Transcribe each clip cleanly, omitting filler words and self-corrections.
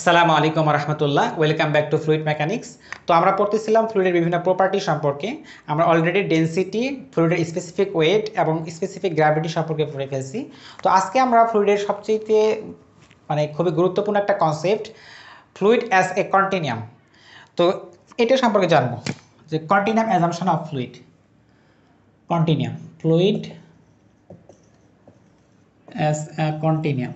আসসালামু আলাইকুম রহমতুল্লাহ, welcome back to fluid mechanics. তো আমরা পড়তেছিলাম ফ্লুইডের বিভিন্ন প্রপার্টি সম্পর্কে। আমরা অলরেডি ডেনসিটি, ফ্লুইডের স্পেসিফিক ওয়েট এবং স্পেসিফিক গ্র্যাভিটি সম্পর্কে পড়ে ফেলছি। তো আজকে আমরা ফ্লুইডের সবচেয়ে খুবই গুরুত্বপূর্ণ একটা concept, fluid as a continuum. তো এটা সম্পর্কে জানবো যে continuum assumption of fluid, continuum, fluid as a continuum.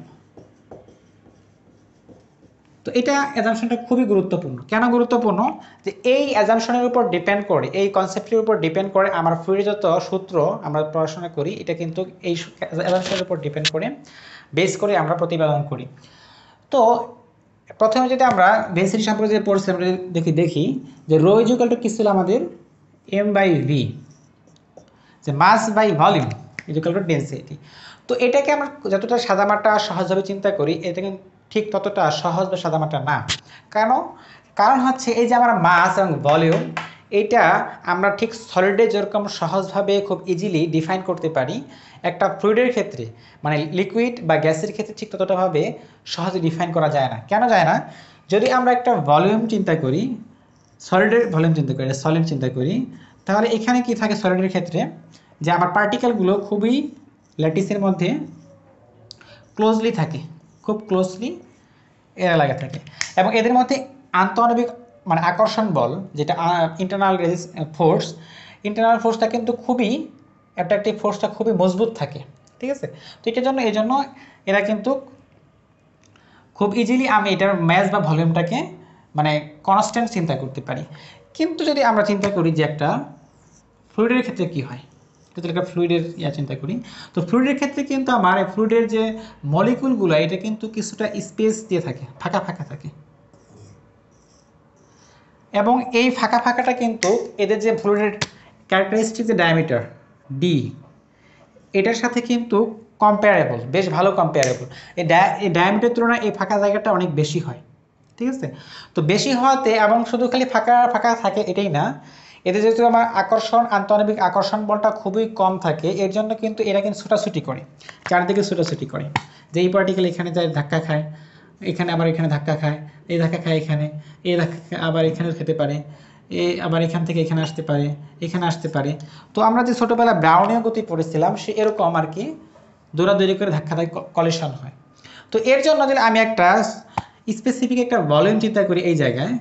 তো এটা অ্যাজাম্পশনটা খুবই গুরুত্বপূর্ণ। কেন গুরুত্বপূর্ণ? যে এই অ্যাজাম্পশনের উপর ডিপেন্ড করে, এই কনসেপ্টের উপর ডিপেন্ড করে আমার ফ্লুইডের যত সূত্র আমরা পড়াশোনা করি, এটা কিন্তু এই অ্যাজাম্পশনের উপর ডিপেন্ড করে, বেস করে আমরা প্রতিপাদন করি। তো প্রথমে যদি আমরা ডেনসিটি সম্পর্কে যে পড়ছি, আমরা দেখি যে রো ইকুয়াল টু কি ছিল আমাদের, m/v, যে mass by volume equal to density. তো এটাকে আমরা যতটা সাদামাটা সহজভাবে চিন্তা করি, এটা কিন্তু ঠিক ততটা সহজ বা সাদামাটা না। কারণ হচ্ছে এই যে আমরা মাস এবং ভলিউম, এটা আমরা ঠিক সলিডে যেরকম সহজভাবে খুব ইজিলি ডিফাইন করতে পারি, একটা ফ্লুইডের ক্ষেত্রে মানে লিকুইড বা গ্যাসের ক্ষেত্রে ঠিক ততটাভাবে সহজে ডিফাইন করা যায় না। কেন যায় না? যদি আমরা একটা ভলিউম চিন্তা করি, সলিডের ভলিউম চিন্তা করি, সলিড চিন্তা করি, তাহলে এখানে কি থাকে সলিডের ক্ষেত্রে, যে আমার পার্টিকেলগুলো খুবই ল্যাটিসের মধ্যে ক্লোজলি থাকে, খুব ক্লোজলি এরা লাগা থাকে, এবং এদের মধ্যে আন্তঃআণবিক আকর্ষণ বল, যেটা ইন্টারনাল ফোর্স, ইন্টারনাল ফোর্সটা কিন্তু খুবই অ্যাট্রাকটিভ, ফোর্সটা খুবই মজবুত থাকে। ঠিক আছে? তো এটার জন্য এরা কিন্তু খুব ইজিলি আমি এটার ম্যাস বা ভলিউমটাকে কনস্ট্যান্ট চিন্তা করতে পারি। কিন্তু যদি আমরা চিন্তা করি যে একটা ফ্লুইডের ক্ষেত্রে কি হয়, যদি একটা ফ্লুইডের চিন্তা করি, তো ফ্লুইডের ক্ষেত্রে কিন্তু আমার ফ্লুইডের যে মলিকুলগুলো, এটা কিন্তু কিছুটা স্পেস দিয়ে থাকে, ফাঁকা ফাঁকা থাকে, এবং এই ফাঁকা ফাঁকাটা কিন্তু এদের যে ফ্লুইডের ক্যারেক্টারিস্টিক যে ডায়ামিটার ডি, এটার সাথে কিন্তু কম্পেয়ারেবল, বেশ ভালো কম্পেয়ারেবল। এই ডায়ামিটারের তুলনায় এই ফাঁকা জায়গাটা অনেক বেশি হয়। ঠিক আছে? তো বেশি হওয়াতে, এবং শুধু খালি ফাঁকা ফাঁকা থাকে এটাই না, এতে যেহেতু আমার আন্তঃআণবিক আকর্ষণ বলটা খুবই কম থাকে, এর জন্য কিন্তু এরা কিন্তু ছোটাছুটি করে, চারদিকে ছোটাছুটি করে, যে এই পার্টিকেল এখানে যায় ধাক্কা খায়, এখানে আবার এখানে ধাক্কা খায়, এই ধাক্কা খায় এখানে, এই ধাক্কা আবার এখানে খেতে পারে, এ আবার এখান থেকে এখানে আসতে পারে, এখানে আসতে পারে। তো আমরা যে ছোটোবেলা ব্রাউনীয় গতি পড়েছিলাম, সে এরকম আর কি দৌড়াদৌড়ি করে ধাক্কা ধাক্কি কলিশন হয়। তো এর জন্য যদি আমি একটা স্পেসিফিক একটা ভলিউম চিন্তা করি এই জায়গায়,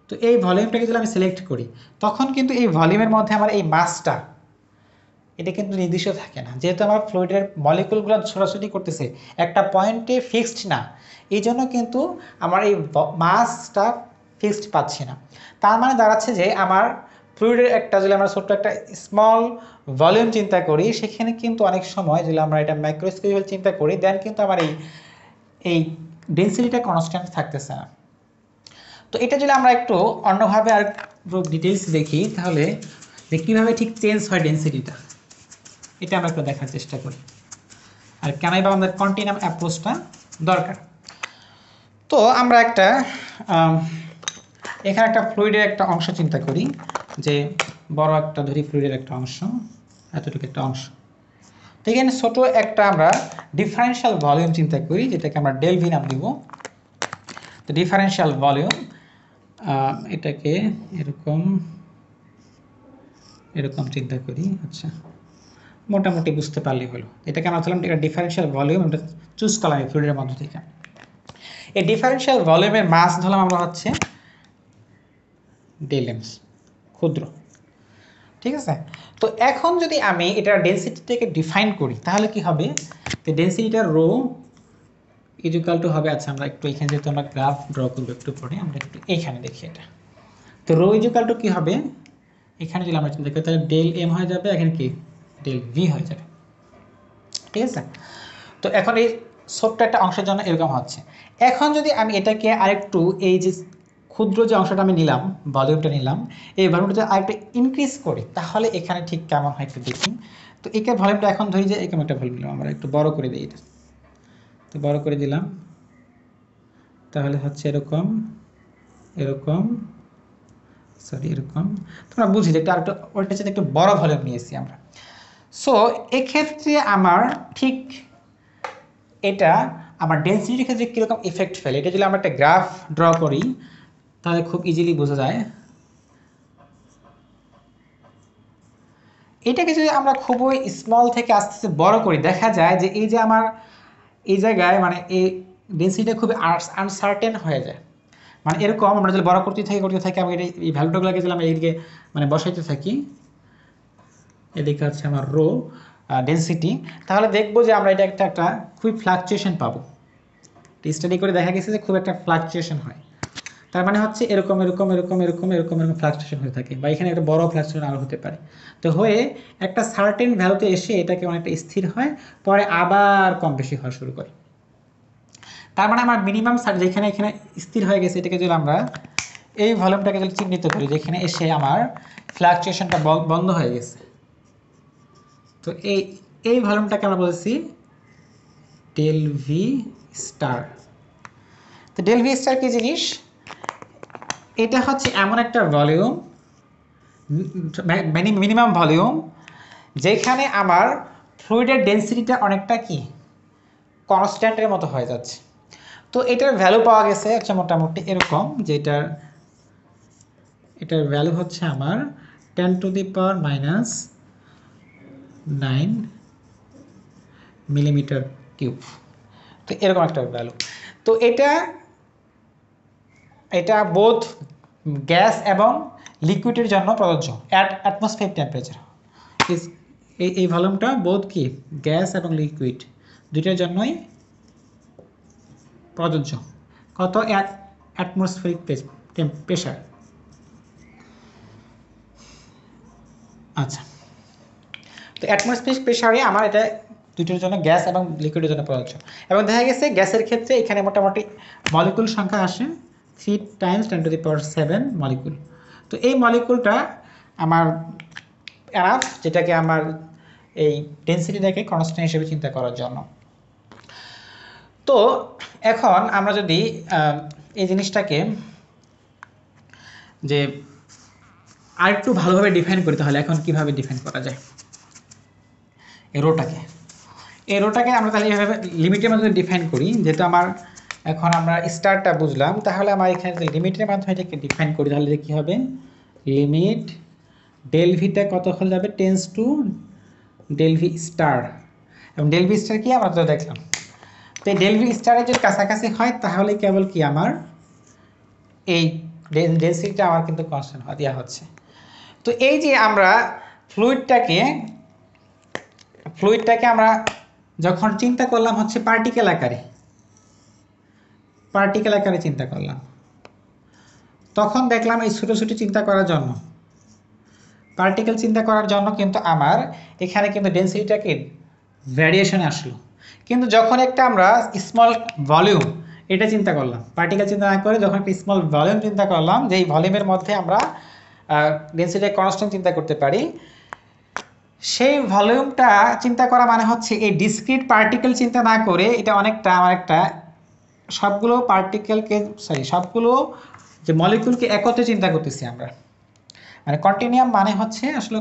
তো এই ভলিউমটাকে যদি আমি সিলেক্ট করি, তখন কিন্তু এই ভলিউমের মধ্যে আমার এই মাসটা, এটা কিন্তু নির্দিষ্ট থাকে না, যেহেতু আমার ফ্লুইডের মলিকুলগুলো ছোটাছুটি করতেছে, একটা পয়েন্টে ফিক্সড না, এই জন্য কিন্তু আমার এই মাসটা ফিক্সড পাচ্ছি না। তার মানে দাঁড়াচ্ছে যে আমার ফ্লুইডের একটা, যদি আমরা ছোট্ট একটা স্মল ভলিউম চিন্তা করি, সেখানে কিন্তু অনেক সময় যদি আমরা এটা মাইক্রোস্কোপিক্যাল চিন্তা করি, দেন কিন্তু আমার এই ডেনসিটিটা কনস্ট্যান্ট থাকতেছে না। তো এটা যদি আমরা একটু অন্যভাবে আর ডিটেলস দেখি, তাহলে যে কীভাবে ঠিক চেঞ্জ হয় ডেনসিটিটা, এটা আমরা একটু দেখার চেষ্টা করি, আর কেনই বা আমাদের কন্টিনিয়াম অ্যাপ্রোচটা দরকার। তো আমরা এখানে একটা ফ্লুইডের একটা অংশ চিন্তা করি, যে বড় একটা ধরি ফ্লুইডের একটা অংশ, এতটুকু একটা অংশ। তো এখানে ছোটো একটা আমরা ডিফারেন্সিয়াল ভলিউম চিন্তা করি, যেটাকে আমরা ডেলভি নাম দিব। তো ডিফারেন্সিয়াল ভলিউম, এটাকে এরকম এরকম চিন্তা করি। আচ্ছা, মোটামুটি বুঝতে পারলেই হলো। এটাকে আমরা ধরলাম এটা ডিফারেন্সিয়াল ভলিউম, এটা চুজ করলাম এই ফ্লুইডের মধ্য থেকে। এই ডিফারেন্সিয়াল ভলিউমের মাস ধরলাম আমরা হচ্ছে ডেলেমস, ক্ষুদ্র। ঠিক আছে? তো এখন যদি আমি এটার ডেনসিটিটাকে ডিফাইন করি, তাহলে কি হবে? তো ডেনসিটিটা রো ইকুয়াল টু হবে, আচ্ছা আমরা একটু এখানে যেহেতু আমরা গ্রাফ ড্র করবো একটু পরে, আমরা একটু এইখানে দেখি এটা। তো রো ইকুয়াল টু কী হবে? এখানে যদি আমরা চিন্তা করি, তাহলে ডেল এম হয়ে যাবে, এখানে কি ডেল ভি হয়ে যাবে। ঠিক আছে? তো এখন এই ছোট্ট একটা অংশের জন্য এরকম হচ্ছে। এখন যদি আমি এটাকে আরেকটু, এই যে ক্ষুদ্র যে অংশটা আমি নিলাম, ভলিউমটা নিলাম, এই ভলিউমটা আরেকটু ইনক্রিজ করি, তাহলে এখানে ঠিক কেমন হয় একটু দেখি। তো একে ভলিউমটা এখন ধরি যে এরকম একটা ভলিউম নিলাম, আমরা একটু বড় করে দিই এটা। তো বড় করে দিলাম, তাহলে হচ্ছে এরকম এরকম সরি এরকম। তোমরা বুঝি যে একটা ওইটা হচ্ছে একটু বড় ভলিউম নিয়েছি আমরা। সো এক্ষেত্রে আমার ঠিক এটা আমার ডেন্সিটির ক্ষেত্রে কীরকম ইফেক্ট ফেলে, এটা যদি আমরা একটা গ্রাফ ড্র করি তাহলে খুব ইজিলি বোঝা যায়। এটাকে যদি আমরা খুবই স্মল থেকে আস্তে আস্তে বড় করি, দেখা যায় যে এই যে আমার এই জায়গায় মানে এই ডেন্সিটিটা খুবই আনসার্টেন হয়ে যায়। মানে এরকম আমরা যদি বড় করতে থাকি আমি এই ভ্যালুটাগুলোকে যদি আমরা এইদিকে মানে বসাইতে থাকি, এদিকে হচ্ছে আমার রো ডেন্সিটি, তাহলে দেখবো যে আমরা এটা একটা খুবই ফ্লাকচুয়েশন পাবো। স্টাডি করে দেখা গেছে যে খুব একটা ফ্লাকচুয়েশন হয়, তার মানে হচ্ছে এরকম এরকম এরকম এরকম এরকম এরকম ফ্লাকচুয়েশন হয়ে থাকে, বা এখানে একটা বড় ফ্লাকচুয়েশন আরও হতে পারে। তো হয়ে একটা সার্টেন ভ্যালুতে এসে এটাকে অনেকটা স্থির হয়, পরে আবার কম বেশি হওয়া শুরু করে। তার মানে আমার মিনিমাম যেখানে এখানে স্থির হয়ে গেছে, এটাকে যদি আমরা এই ভলিউমটাকে যদি চিহ্নিত করি, যেখানে এসে আমার ফ্লাকচুয়েশনটা বন্ধ হয়ে গেছে, তো এই ভলিউমটাকে আমরা বলছি ডেল ভি স্টার। তো ডেল ভি স্টার কি জিনিস? এটা হচ্ছে এমন একটা ভলিউম, মিনিমাম ভলিউম, যেখানে আমার ফ্লুইডের ডেন্সিটিটা অনেকটা কি কনস্ট্যান্টের মতো হয়ে যাচ্ছে। তো এটার ভ্যালু পাওয়া গেছে আচ্ছা মোটামুটি এরকম, যে এটার ভ্যালু হচ্ছে আমার 10⁻⁹ মিলিমিটার কিউব। তো এরকম একটা ভ্যালু। তো এটা বোথ গ্যাস এবং লিকুইডের জন্য প্রযোজ্য অ্যাট অ্যাটমসফিয়ারিক টেম্পারেচার। এই ভলিউমটা বোথ কি গ্যাস এবং লিকুইড দুইটার জন্যই প্রযোজ্য। কত? Atmospheric pressure. আচ্ছা, তো অ্যাটমসফিয়ারিক প্রেশারে আমার এটা দুইটার জন্য গ্যাস এবং লিকুইডের জন্য প্রযোজ্য। এবং দেখা গেছে গ্যাসের ক্ষেত্রে এখানে মোটামুটি মলিকুল সংখ্যা আসে 3 × 10⁻⁷ মলিকুল। তো এই মলিকুলটা আমার এনাফ, যেটাকে আমার এই ডেন্সিটিটাকে কনস্ট্যান্ট হিসেবে চিন্তা করার জন্য। তো এখন আমরা যদি এই জিনিসটাকে যে আরেকটু ভালোভাবে ডিফাইন করি, তাহলে এখন কিভাবে ডিফাইন করা যায় এই রোটাকে আমরা তাহলে এইভাবে লিমিটের মাধ্যমে ডিফাইন করি। যেহেতু আমার এখন আমরা স্টারটা বুঝলাম, তাহলে আমার এখানে যদি লিমিটের মাধ্যমে এটাকে ডিফাইন করি, তাহলে কি হবে? লিমিট ডেল ভিটা কত হয়ে যাবে? Tends to del V star. এবং ডেল ভি স্টার কি আমরা তো দেখলাম। তো এই ডেল ভি স্টারের যদি কাছাকাছি হয়, তাহলে কেবল কি আমার এই ডেন্সিটিটা আমার কিন্তু কনস্ট্যান্ট দেওয়া হচ্ছে। তো এই যে আমরা ফ্লুইডটাকে আমরা যখন চিন্তা করলাম হচ্ছে পার্টিকেল আকারে চিন্তা করলাম, তখন দেখলাম এই ছোটো ছোটো চিন্তা করার জন্য, পার্টিকেল চিন্তা করার জন্য কিন্তু আমার এখানে কিন্তু ডেন্সিটিটাকে ভ্যারিয়েশনে আসলো। কিন্তু যখন একটা আমরা স্মল ভলিউম এটা চিন্তা করলাম, পার্টিকেল চিন্তা না করে যখন একটা স্মল ভলিউম চিন্তা করলাম, যে এই ভলিউমের মধ্যে আমরা ডেন্সিটি কনস্ট্যান্ট চিন্তা করতে পারি, সেই ভলিউমটা চিন্তা করা মানে হচ্ছে এই ডিসক্রিট পার্টিকেল চিন্তা না করে এটা অনেকটা আমার একটা সবগুলো যে মলিকুলকে একত্রে চিন্তা করতেছি আমরা। মানে কন্টিনিউয়াম মানে হচ্ছে আসলে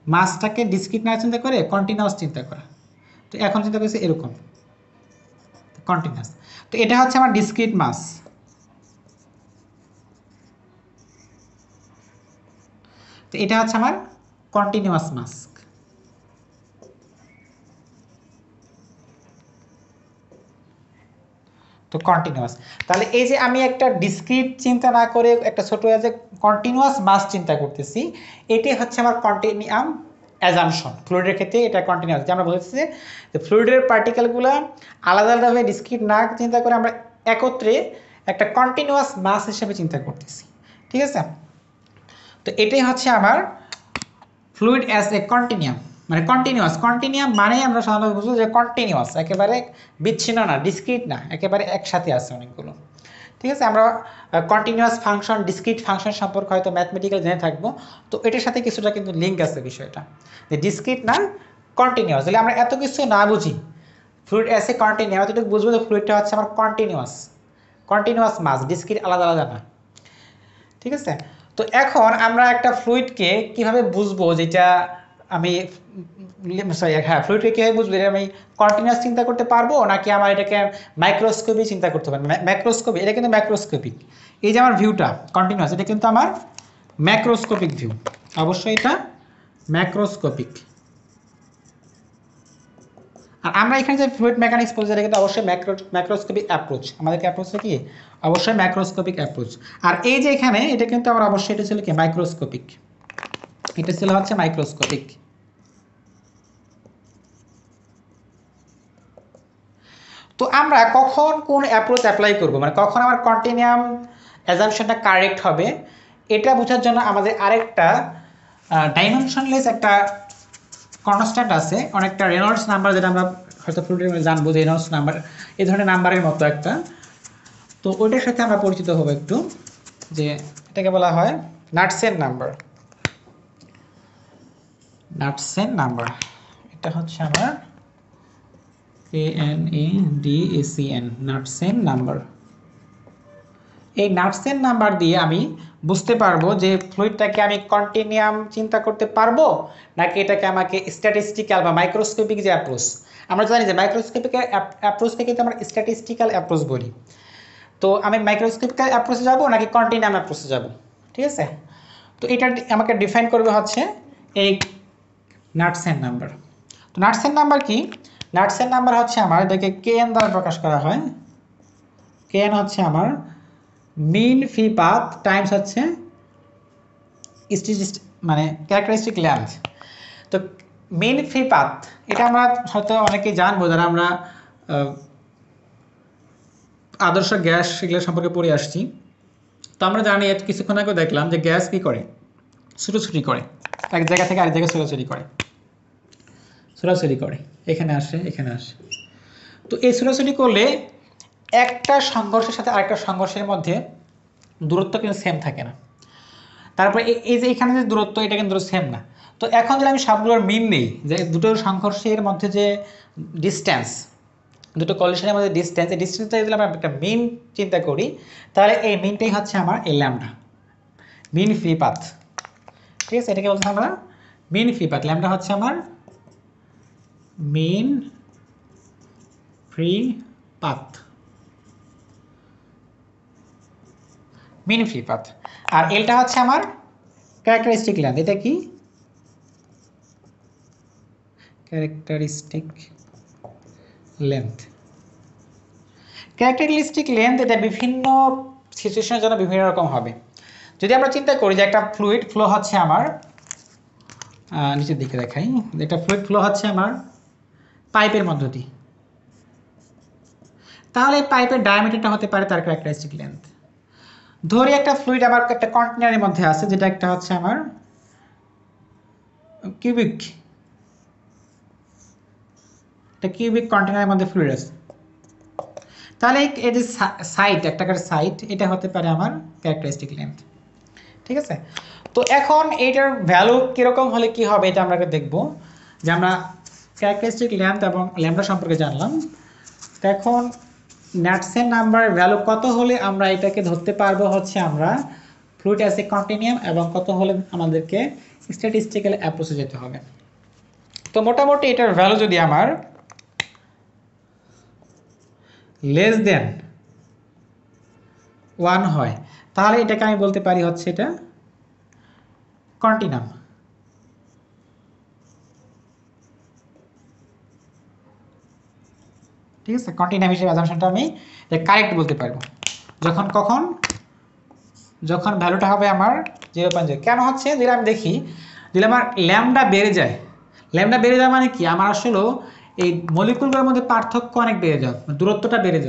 মাসটাকে ডিসক্রিট না চিন্তা করে কন্টিনিউয়াস চিন্তা করা। তো এখন চিন্তা করছি এরকম কন্টিনিউয়াস। তো এটা হচ্ছে আমার ডিসক্রিট মাস। তো এটা হচ্ছে আমার কন্টিনিউয়াস মাস। তো কন্টিনিউয়াস, তাহলে এই যে আমি একটা ডিসক্রিট চিন্তা না করে একটা ছোট যে কন্টিনিউয়াস মাস চিন্তা করতেছি, এটাই হচ্ছে আমার কন্টিনিউয়াম অ্যাজাম্পশন। ফ্লুইডের ক্ষেত্রে এটা কন্টিনিউয়াস, যে আমরা বলতেছি যে ফ্লুইডের পার্টিকেলগুলো আলাদা আলাদাভাবে ডিসক্রিট না চিন্তা করে আমরা একত্রে একটা কন্টিনিউয়াস মাস হিসেবে চিন্তা করতেছি। ঠিক আছে? তো এটাই হচ্ছে আমার ফ্লুইড অ্যাজ এ কন্টিনিউয়াম। মানে কন্টিনিউয়াম মানে আমরা সাধারণত বুঝবো যে কন্টিনিউয়াস, একেবারে বিচ্ছিন্ন না, ডিসক্রিট না, একেবারে একসাথে আছে অনেকগুলো। ঠিক আছে? আমরা কন্টিনিউয়াস ফাংশন, ডিসক্রিট ফাংশন সম্পর্কে হয়তো ম্যাথমেটিক্যাল জেনে থাকবো। তো এটার সাথে কিছুটা কিন্তু লিঙ্ক আছে বিষয়টা, যে ডিসক্রিট না কন্টিনিউয়াস। তাহলে আমরা এত কিছু না বুঝি, ফ্লুইড অ্যাজ এ কন্টিনিউয়াম এতটুকু বুঝবো যে ফ্লুইডটা হচ্ছে আমার কন্টিনিউয়াস মাস, ডিসক্রিট আলাদা আলাদা না। ঠিক আছে? তো এখন আমরা একটা ফ্লুইডকে কিভাবে বুঝবো যেটা আমি সরি হ্যাঁ ফ্লুইডকে কীভাবে বুঝবো এটা আমি কন্টিনিউয়াস চিন্তা করতে পারবো নাকি আমার এটাকে মাইক্রোস্কোপি চিন্তা করতে পারবো ম্যাক্রোস্কোপি এটা কিন্তু ম্যাক্রোস্কোপিক এই যে আমার ভিউটা কন্টিনিউয়াস এটা কিন্তু আমার ম্যাক্রোস্কোপিক ভিউ অবশ্যই এটা ম্যাক্রোস্কোপিক আর আমরা এখানে যে ফ্লুইড মেকানিক্স বলছি এটা কিন্তু অবশ্যই ম্যাক্রোস্কোপিক অ্যাপ্রোচ আমাদেরকে অ্যাপ্রোচটা কি অবশ্যই ম্যাক্রোস্কোপিক অ্যাপ্রোচ আর এই যে এখানে এটা কিন্তু আমার অবশ্যই এটা ছিল কি মাইক্রোস্কোপিক এটা ছিল হচ্ছে মাইক্রোস্কোপিক তো আমরা কখন কোন অ্যাপ্রোচ অ্যাপ্লাই করব মানে কখন আমার কন্টিনিউয়াম অ্যাজাম্পশনটা কারেক্ট হবে এটা বোঝার জন্য আমাদের আরেকটা ডাইমেনশনলেস একটা কনস্ট্যান্ট আছে অনেকটা রেনল্ডস নাম্বার যেটা আমরা হয়তো ফ্লুইডের জানবো যে রেনল্ডস নাম্বার এই ধরনের নাম্বারের মতো একটা তো ওইটার সাথে আমরা পরিচিত হব একটু যে এটাকে বলা হয় নাটসেন নাম্বার নাটসেন নাম্বার এটা হচ্ছে আমার KNADACN নাটসেন নাম্বার এই নাটসেন নাম্বার দিয়ে আমি বুঝতে পারবো যে ফ্লুইডটাকে আমি কন্টিনিউয়াম চিন্তা করতে পারবো নাকি এটাকে আমাকে স্ট্যাটিস্টিক্যাল বা মাইক্রোস্কোপিক যে অ্যাপ্রোচ আমরা জানি যে মাইক্রোস্কোপিক অ্যাপ্রোচকে কিন্তু আমরা স্ট্যাটিস্টিক্যাল অ্যাপ্রোচ বলি তো আমি মাইক্রোস্কোপিক অ্যাপ্রোচে যাব নাকি কন্টিনিউয়াম অ্যাপ্রোচে যাব ঠিক আছে তো এটা আমাকে ডিফাইন করবে হচ্ছে এই নাটসেন নাম্বার তো নাটসেন নাম্বার কি নাটসেন নাম্বার হচ্ছে আমার এটাকে KN দ্বারা প্রকাশ করা হয় KN হচ্ছে আমার মিন ফ্রি পাথ টাইমস হচ্ছে মানে ক্যারেক্টারিস্টিক লেন্থ তো মিন ফ্রি পাথ এটা আমরা হয়তো অনেকেই জানবো যারা আমরা আদর্শ গ্যাস সেগুলো সম্পর্কে পড়ে আসছি তো আমরা জানি কিছুক্ষণ আগে দেখলাম যে গ্যাস কী করে ছুটোছুটি করে এক জায়গা থেকে আরেক জায়গায় ছোটাছুটি করে এখানে আসে তো এই ছোটাছুটি করলে একটা সংঘর্ষের সাথে আরেকটা সংঘর্ষের মধ্যে দূরত্ব কিন্তু সেম থাকে না তারপরে এই যে এখানে যে দূরত্ব এটা কিন্তু সেম না তো এখন যদি আমি সবগুলোর মিন নেই যে দুটো সংঘর্ষের মধ্যে যে ডিস্টেন্স দুটো কলিশনের মধ্যে ডিস্টেন্স এই ডিস্টেন্সটা যদি আমরা একটা মিন চিন্তা করি তাহলে এই মিনটাই হচ্ছে আমার এই ল্যামডা মিন ফ্রি পাথ ঠিক আছে এটাকে বলছি আমরা মিন ফ্রি পাথ ল্যামডা হচ্ছে আমার mean free path mean free path আর এলটা হচ্ছে আমার ক্যারেক্টারিস্টিক লেন্থ এটা কি ক্যারেক্টারিস্টিক লেন্থ ক্যারেক্টারিস্টিক লেন্থ এটা বিভিন্ন সিচুয়েশনের জন্য বিভিন্ন রকম হবে যদি আমরা চিন্তা করি যে একটা ফ্লুইড ফ্লো হচ্ছে আমার নিচের দিকে দেখাই একটা ফ্লুইড ফ্লো হচ্ছে আমার পাইপের মধ্য দিয়ে তাহলে পাইপের ডায়ামিটারটা হতে পারে তার ক্যারেক্টারিস্টিক লেন্থ ধরি একটা ফ্লুইড আমার একটা কন্টেনারের মধ্যে আছে যেটা একটা হচ্ছে আমার কিউবিক কন্টেনারের মধ্যে ফ্লুইড আছে তাহলে এই যে সাইট একটা সাইট এটা হতে পারে আমার ক্যারেক্টারিস্টিক লেন্থ ঠিক আছে তো এখন এইটার ভ্যালু কীরকম হলে কি হবে এটা আমরা দেখব যে আমরা ক্যারেক্টারিস্টিক লেন্থ এবং ল্যামডা সম্পর্কে জানলাম তো এখন নাটসেন নাম্বার ভ্যালু কত হলে আমরা এটাকে ধরতে পারবো হচ্ছে আমরা ফ্লুইড অ্যাজ এ কন্টিনিউয়াম এবং কত হলে আমাদেরকে স্ট্যাটিস্টিক্যাল অ্যাপ্রোচে যেতে হবে তো মোটামুটি এটার ভ্যালু যদি আমার লেস দেন 1 হয় তাহলে এটাকে আমি বলতে পারি হচ্ছে এটা কন্টিনিউয়াম ঠিক আছে কন্টিনিউয়াম হিসেবে অ্যাজাম্পশনটা আমি কারেক্ট বলতে পারবো যখন ভ্যালুটা হবে আমার 0.0 কেন হচ্ছে যদি আমি দেখি যদি আমার ল্যামডা বেড়ে যায় মানে কি আমার আসলে এই মলিকুলগুলোর মধ্যে পার্থক্য অনেক বেড়ে যাওয়া দূরত্বটা বেড়ে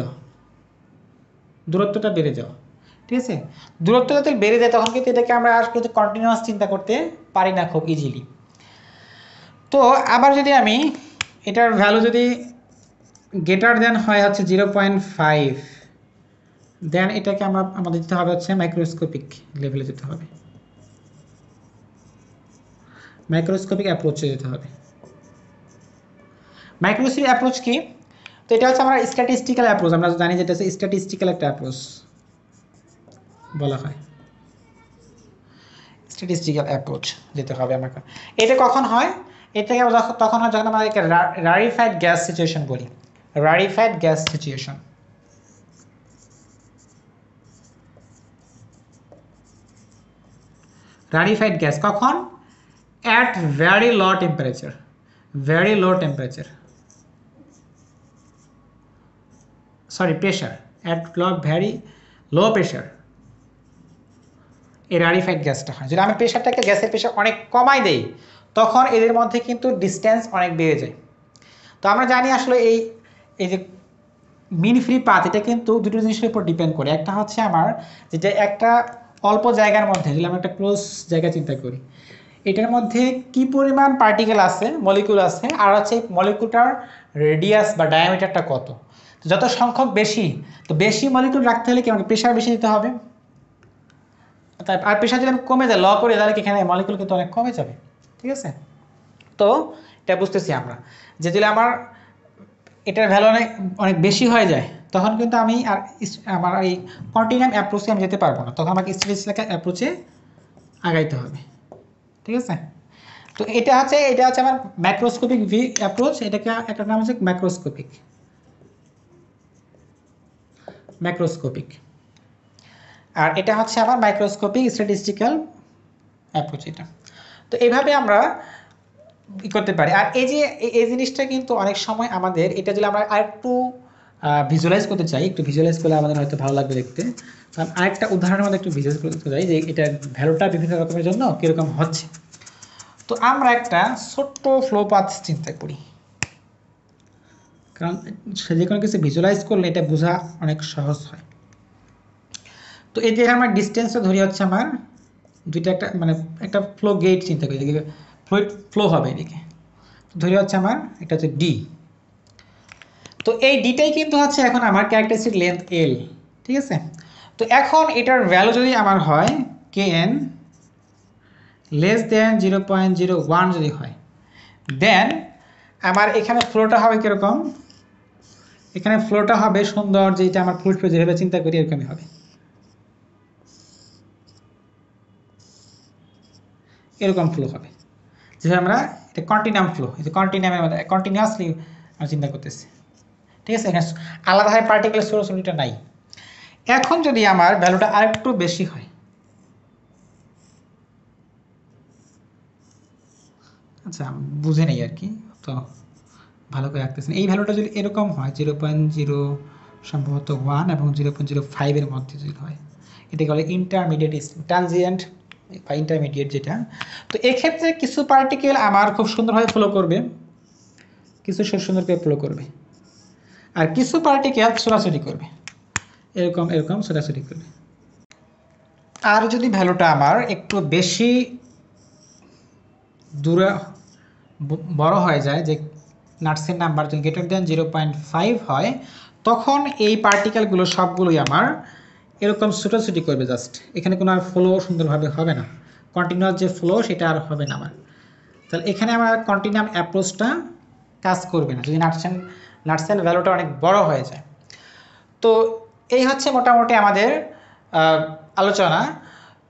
যাওয়া ঠিক আছে দূরত্ব যদি বেড়ে যায় তখন কিন্তু এটাকে আমরা আর কিন্তু কন্টিনিউয়াস চিন্তা করতে পারি না খুব ইজিলি তো আবার যদি আমি এটার ভ্যালু যদি গ্রেটার দেন হয় হচ্ছে 0.5 দেন এটাকে আমাদের যেতে হবে হচ্ছে মাইক্রোস্কোপিক লেভেলে যেতে হবে মাইক্রোস্কোপিক অ্যাপ্রোচে যেতে হবে মাইক্রোস্কোপিক অ্যাপ্রোচ কি তো এটা হচ্ছে আমরা স্ট্যাটিস্টিক্যাল অ্যাপ্রোচ আমরা জানি যেটা হচ্ছে স্ট্যাটিস্টিক্যাল একটা অ্যাপ্রোচ বলা হয় স্ট্যাটিস্টিক্যাল অ্যাপ্রোচ যেতে হবে আমাকে। এটা কখন হয়? এটাকে তখন হয় যখন আমরা রারিফাইড গ্যাস সিচুয়েশন বলি। রারিফাইড গ্যাস সিচুয়েশন। রারিফাইড গ্যাস কখন? At very low temperature, very low temperature, sorry pressure, at very low pressure এই রারিফাইড গ্যাসটা হয়। যদি আমি প্রেশারটাকে, গ্যাসের প্রেশার অনেক কমাই দেই, তখন এদের মধ্যে কিন্তু ডিস্টেন্স অনেক বেড়ে যায়। তো আমরা জানি আসলে এই যে মিন ফ্রি পাথ, এটা কিন্তু দুটো জিনিসের উপর ডিপেন্ড করে। একটা হচ্ছে আমার যেটা একটা অল্প জায়গার মধ্যে, যদি আমরা একটা ক্লোজ জায়গা চিন্তা করি, এটার মধ্যে কি পরিমাণ পার্টিকেল আছে, মলিকুল আছে, আর হচ্ছে মলিকুলটার রেডিয়াস বা ডায়ামিটারটা কত। যত সংখ্যক বেশি, তো বেশি মলিকুল রাখতে হলে কি আমাকে প্রেশার বেশি দিতে হবে। আর প্রেশার যদি আমি কমে যায়, ল করে, তাহলে এখানে মলিকুল কিন্তু অনেক কমে যাবে। ঠিক আছে, তো এটা বুঝতেছি আমরা যে যদি আমার এটার ভ্যালু অনেক বেশি হয়ে যায়, তখন কিন্তু আমি আর আমার এই কন্টিনিউয়াম অ্যাপ্রোচে আমি যেতে পারবো না, তখন আমাকে স্ট্যাটিস্টিক্যাল অ্যাপ্রোচে আগাইতে হবে। ঠিক আছে, তো এটা হচ্ছে আমার ম্যাক্রোস্কোপিক ভি অ্যাপ্রোচ। এটাকে একটা নাম হচ্ছে ম্যাক্রোস্কোপিক, ম্যাক্রোস্কোপিক। আর এটা হচ্ছে আমার মাইক্রোস্কোপিক স্ট্যাটিস্টিক্যাল অ্যাপ্রোচ এটা। তো এইভাবে আমরা করতে পারি। আর এই জিনিসটা কিন্তু অনেক সময় আমাদের, এটা যদি আমরা আরেকটু ভিজুয়ালাইজ করতে চাই, একটু ভিজুয়ালাইজ করলে আমাদের হয়তো ভালো লাগবে দেখতে। আরেকটা উদাহরণের মধ্যে একটু ভিজুয়ালাইজ করতে চাই যে এটা ভ্যালুটা বিভিন্ন রকমের জন্য কীরকম হচ্ছে। তো আমরা একটা ছোট্ট ফ্লো পাথ চিন্তা করি, কারণ যে কোনো কিছু ভিজুয়ালাইজ করলে এটা বোঝা অনেক সহজ হয়। তো এই যে আমার ডিস্টেন্সটা ধরি হচ্ছে আমার দুইটা, একটা ফ্লো গেট চিন্তা করি, এদিকে ফ্লুইড ফ্লো হবে, এদিকে ধরি হচ্ছে আমার এটা হচ্ছে ডি। তো এই ডিটাই কিন্তু হচ্ছে এখন আমার ক্যারেক্টারিস্টিক লেন্থ এল। ঠিক আছে, তো এখন এটার ভ্যালু যদি আমার হয় কে এন লেস দেন 0.01 যদি হয়, দেন আমার এখানে ফ্লোটা হবে কীরকম? এখানে ফ্লোটা হবে সুন্দর, যেটা আমার ফ্লুইড ফ্লো যেভাবে চিন্তা করি এরকমই হবে, এরকম ফ্লো হবে। যেভাবে আমরা এটা কন্টিনিউয়াম ফ্লো, এই যে কন্টিনিউয়ামের মধ্যে কন্টিনিউয়াসলি আমরা চিন্তা করতেছি। ঠিক আছে, এখানে আলাদাভাবে পার্টিকুলার সোর্সটা নাই। এখন যদি আমার ভ্যালুটা আরেকটু বেশি হয়, আচ্ছা বুঝে নেই আর কি, তো ভালো করে রাখতেছেন। এই ভ্যালুটা যদি এরকম হয় 0.0 সম্ভবত 1 এবং 0.05 মধ্যে যদি হয়, এটাকে বলে ইন্টারমিডিয়েট ট্রানজিয়েন্ট বা ইন্টারমিডিয়েট যেটা। তো এক্ষেত্রে কিছু পার্টিকেল আমার খুব সুন্দরভাবে ফ্লো করবে, কিছু সুন্দর করে ফ্লো করবে, আর কিছু পার্টিকেল ছোটাছুটি করবে, এরকম এরকম ছোটাছুটি করবে। আর যদি ভ্যালুটা আমার একটু বেশি দূরে বড় হয়ে যায়, যে নাটসের নাম্বার যদি গ্রেটার দেন 0.5 হয়, তখন এই পার্টিকেলগুলো সবগুলোই আমার এরকম ছোটাছুটি করবে জাস্ট। এখানে কোনো আর ফ্লো সুন্দরভাবে হবে না, কন্টিনিউয়াস যে ফ্লো সেটা আর হবে না আমার। তাহলে এখানে আমার কন্টিনিউয়াম অ্যাপ্রোচটা কাজ করবে না যদি নাটসেন ভ্যালুটা অনেক বড় হয়ে যায়। তো এই হচ্ছে মোটামুটি আমাদের আলোচনা।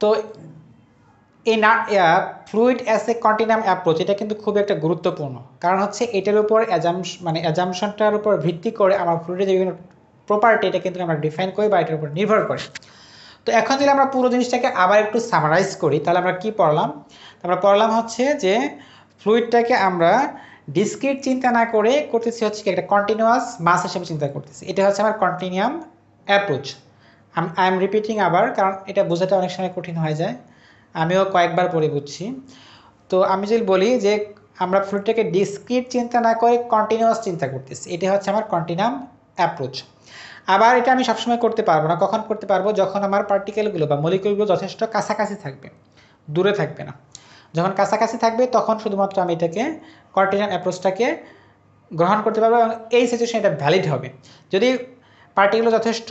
তো এই fluid as a continuum approach এটা কিন্তু খুব একটা গুরুত্বপূর্ণ, কারণ হচ্ছে এটার উপর অ্যাজাম্পশনটার উপর ভিত্তি করে আমার ফ্লুইডের যে বিভিন্ন প্রপার্টি এটা কিন্তু আমরা ডিফাইন করি বা এটার উপর নির্ভর করে। তো এখন যদি আমরা পুরো জিনিসটাকে আবার একটু সামারাইজ করি, তাহলে আমরা কি পড়লাম? আমরা পড়লাম হচ্ছে যে ফ্লুইডটাকে আমরা ডিসক্রিট চিন্তা না করে করতেছি হচ্ছে কি একটা কন্টিনিউয়াস মাস হিসেবে চিন্তা করতেছি। এটা হচ্ছে আমার continuum approach. I am repeating আবার, কারণ এটা বোঝাতে অনেক সময় কঠিন হয়ে যায়, আমিও কয়েকবার পরে বুঝছি। তো আমি যদি বলি যে আমরা ফ্লুইডটাকে ডিসক্রিট চিন্তা না করে কন্টিনিউয়াস চিন্তা করতেছি, এটা হচ্ছে আমার কন্টিনিউয়াম অ্যাপ্রোচ। আবার এটা আমি সবসময় করতে পারবো না। কখন করতে পারবো? যখন আমার পার্টিকেলগুলো বা মলিকুলগুলো যথেষ্ট কাছাকাছি থাকবে, দূরে থাকবে না। যখন কাছাকাছি থাকবে তখন শুধুমাত্র আমি এটাকে কন্টিনিউয়াম অ্যাপ্রোচটাকে গ্রহণ করতে পারবো এবং এই সিচুয়েশন এটা ভ্যালিড হবে। যদি পার্টিকেলগুলো যথেষ্ট,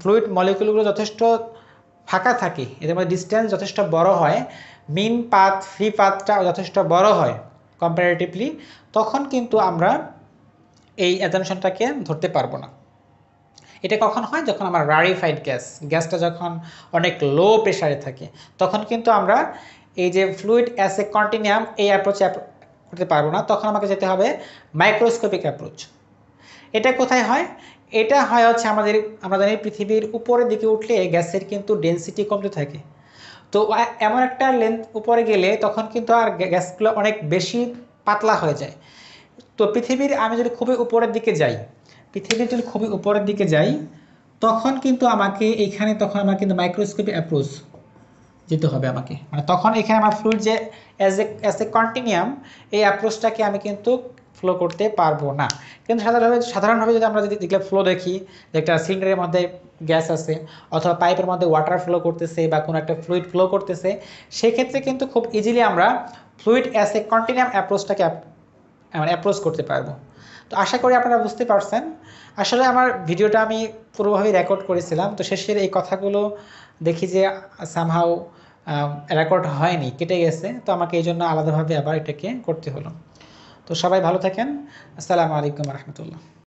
ফ্লুইড মলিকুলগুলো যথেষ্ট ফাঁকা থাকে, এদের মধ্যে ডিস্টেন্স যথেষ্ট বড় হয়, মিন পাথ ফ্রি পাথটা যথেষ্ট বড় হয় কম্পারেটিভলি, তখন কিন্তু আমরা এই অ্যাজাম্পশনটাকে ধরতে পারবো না। এটা কখন হয়? যখন আমার রারিফাইড গ্যাসটা যখন অনেক লো প্রেশারে থাকে, তখন কিন্তু আমরা এই যে ফ্লুইড অ্যাজ এ কন্টিনিউয়াম এই অ্যাপ্রোচে করতে পারবো না, তখন আমাকে যেতে হবে মাইক্রোস্কোপিক অ্যাপ্রোচ। এটা কোথায় হয়? এটা হয় হচ্ছে আমরা জানি পৃথিবীর উপরের দিকে উঠলে গ্যাসের কিন্তু ডেনসিটি কমতে থাকে। তো এমন একটা লেন্থ উপরে গেলে তখন কিন্তু আর গ্যাসগুলো অনেক বেশি পাতলা হয়ে যায়। তো আমি যদি খুবই উপরের দিকে যাই, তখন কিন্তু আমার কিন্তু মাইক্রোস্কোপিক অ্যাপ্রোচ যেতে হবে আমাকে, মানে তখন এখানে আমার ফ্লুইড যে অ্যাজ এ কন্টিনিউয়াম এই অ্যাপ্রোচটাকে আমি কিন্তু ফ্লো করতে পারবো না। কিন্তু সাধারণভাবে যদি আমরা যেগুলো ফ্লো দেখি, যে একটা সিলিন্ডারের মধ্যে গ্যাস আছে অথবা পাইপের মধ্যে ওয়াটার ফ্লো করতেছে বা কোনো একটা ফ্লুইড ফ্লো করতেছে, সেক্ষেত্রে কিন্তু খুব ইজিলি আমরা ফ্লুইড অ্যাজ এ কন্টিনিউয়াম অ্যাপ্রোচটাকে অ্যাপ্রোচ করতে পারবো। তো আশা করি আপনারা বুঝতে পারছেন। আসলে আমার ভিডিওটা আমি পুরোভাবে রেকর্ড করেছিলাম, তো শেষের এই কথাগুলো দেখি যে সামহাউ রেকর্ড হয়নি, কেটে গেছে, তো আমাকে এই জন্য আলাদাভাবে আবার এটাকে করতে হলো। তো সবাই ভালো থাকেন। আসসালামু আলাইকুম রহমতুল্লাহ।